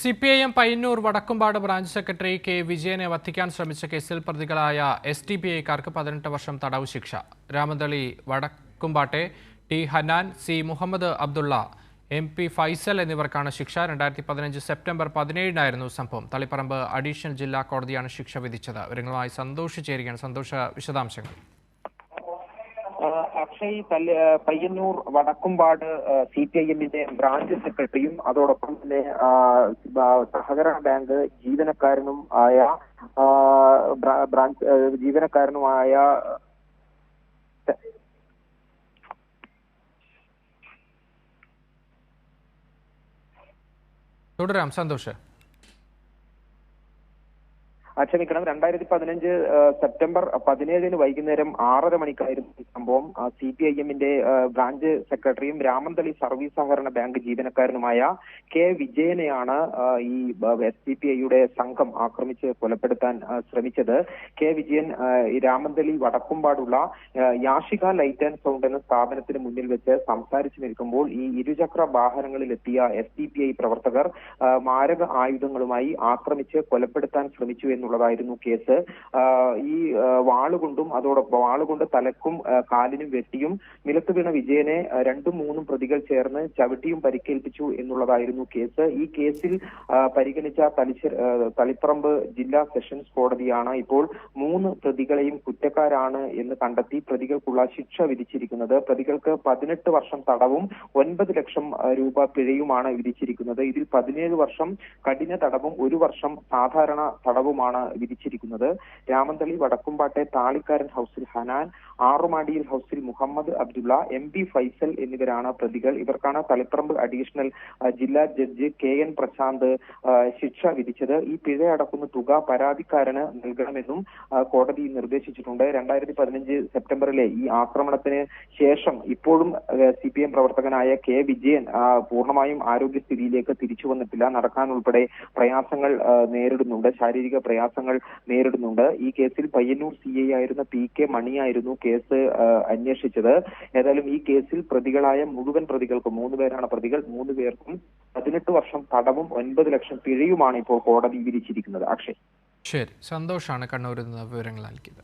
CPIM Payyanur Vadakkumpad branch secretary K വിജയനെ വധിക്കാൻ ശ്രമിച്ച കേസിൽ പ്രതികളായ SDPIക്കാർക്ക് 18 വർഷം തടവ് ശിക്ഷ. രാമന്തളി വടക്കുംപാട്ടെ ടി ഹനാൻ, സി മുഹമ്മദ് അബ്ദുള്ള, MP ഫൈസൽ എന്നിവർക്കാണ് ശിക്ഷ. 2015 സെപ്റ്റംബർ 17നായിരുന്നു സംഭവം. തളിപ്പറമ്പ് അഡീഷണൽ ജില്ലാ കോടതിയാണ് ശിക്ഷ വിധിച്ചത്. വിവരങ്ങളുമായി സന്തോഷ് ചേരുകയാണ്. സന്തോഷ, വിശദാംശങ്ങൾ. അക്ഷയ്, പയ്യന്നൂർ വടക്കുംപാട് CPIMന്റെ ബ്രാഞ്ച് സെക്രട്ടറിയും അതോടൊപ്പം തന്നെ സഹകരണ ബാങ്ക് ജീവനക്കാരനുമായ തുടരാം സന്തോഷ്. ക്ഷമിക്കണം, 2015 സെപ്റ്റംബർ 17 വൈകുന്നേരം 6:30 മണിക്കായിരുന്നു സംഭവം. CPIMന്റെ ബ്രാഞ്ച് സെക്രട്ടറിയും രാമന്തളി സർവീസ് സഹകരണ ബാങ്ക് ജീവനക്കാരനുമായ കെ വിജയനെയാണ് ഈ SDPIയുടെ സംഘം ആക്രമിച്ച് കൊലപ്പെടുത്താൻ ശ്രമിച്ചത്. കെ വിജയൻ രാമന്തളി വടക്കുംപാടുള്ള യാഷിക ലൈറ്റ് ആൻഡ് സൗണ്ട് എന്ന സ്ഥാപനത്തിന് മുന്നിൽ വെച്ച് സംസാരിച്ചു നിൽക്കുമ്പോൾ ഈ ഇരുചക്ര വാഹനങ്ങളിലെത്തിയ SDPI പ്രവർത്തകർ മാരക ആയുധങ്ങളുമായി ആക്രമിച്ച് കൊലപ്പെടുത്താൻ ശ്രമിച്ചു എന്നുള്ളതായിരുന്നു കേസ്. ഈ വാളുകൊണ്ടും അതോടൊപ്പം വാളുകൊണ്ട് തലക്കും കാലിനും വെട്ടിയും നിലത്ത് വീണ വിജയനെ 2-3 പ്രതികൾ ചേർന്ന് ചവിട്ടിയും പരിക്കേൽപ്പിച്ചു എന്നുള്ളതായിരുന്നു കേസ്. ഈ കേസിൽ പരിഗണിച്ച തളിപ്പറമ്പ് ജില്ലാ സെഷൻസ് കോടതിയാണ് ഇപ്പോൾ 3 പ്രതികളെയും കുറ്റക്കാരാണ് എന്ന് കണ്ടെത്തി പ്രതികൾക്കുള്ള ശിക്ഷ വിധിച്ചിരിക്കുന്നത്. പ്രതികൾക്ക് 18 വർഷം തടവും 9 ലക്ഷം രൂപ പിഴയുമാണ് വിധിച്ചിരിക്കുന്നത്. ഇതിൽ 17 വർഷം കഠിന തടവും 1 വർഷം സാധാരണ തടവുമാണ് വിധിച്ചിരിക്കുന്നത്. രാമന്തളി വടക്കുംപാട്ടെ താളിക്കാരൻ ഹൗസിൽ ഹനാൻ, ആറുമാടിയിൽ ഹൗസിൽ മുഹമ്മദ് അബ്ദുള്ള, MP ഫൈസൽ എന്നിവരാണ് പ്രതികൾ. ഇവർക്കാണ് തളിപ്പറമ്പ് അഡീഷണൽ ജില്ലാ ജഡ്ജി KN പ്രശാന്ത് ശിക്ഷ വിധിച്ചത്. ഈ പിഴ അടക്കുന്ന തുക പരാതിക്കാരന് നൽകണമെന്നും കോടതി നിർദ്ദേശിച്ചിട്ടുണ്ട്. 2015 സെപ്റ്റംബറിലെ ഈ ആക്രമണത്തിന് ശേഷം ഇപ്പോഴും CPIM പ്രവർത്തകനായ കെ വിജയൻ പൂർണ്ണമായും ആരോഗ്യസ്ഥിതിയിലേക്ക് തിരിച്ചു വന്നിട്ടില്ല. നടക്കാൻ ഉൾപ്പെടെ പ്രയാസങ്ങൾ നേരിടുന്നുണ്ട്, ശാരീരിക പ്രയാസങ്ങൾ നേരിടുന്നുണ്ട്. ഈ കേസിൽ പയ്യന്നൂർ CI ആയിരുന്ന PK മണിയായിരുന്നു കേസ് അന്വേഷിച്ചത്. ഏതായാലും ഈ കേസിൽ പ്രതികളായ മുഴുവൻ പ്രതികൾക്കും 3 പേരാണ് പ്രതികൾ, 3 പേർക്കും 18 വർഷം തടവും 9 ലക്ഷം പിഴയുമാണ് ഇപ്പോൾ കോടതി വിധിച്ചിരിക്കുന്നത്. അക്ഷയ്, ശരി, സന്തോഷാണ് കണ്ണൂരിൽ നിന്ന് വിവരങ്ങൾ നൽകിയത്.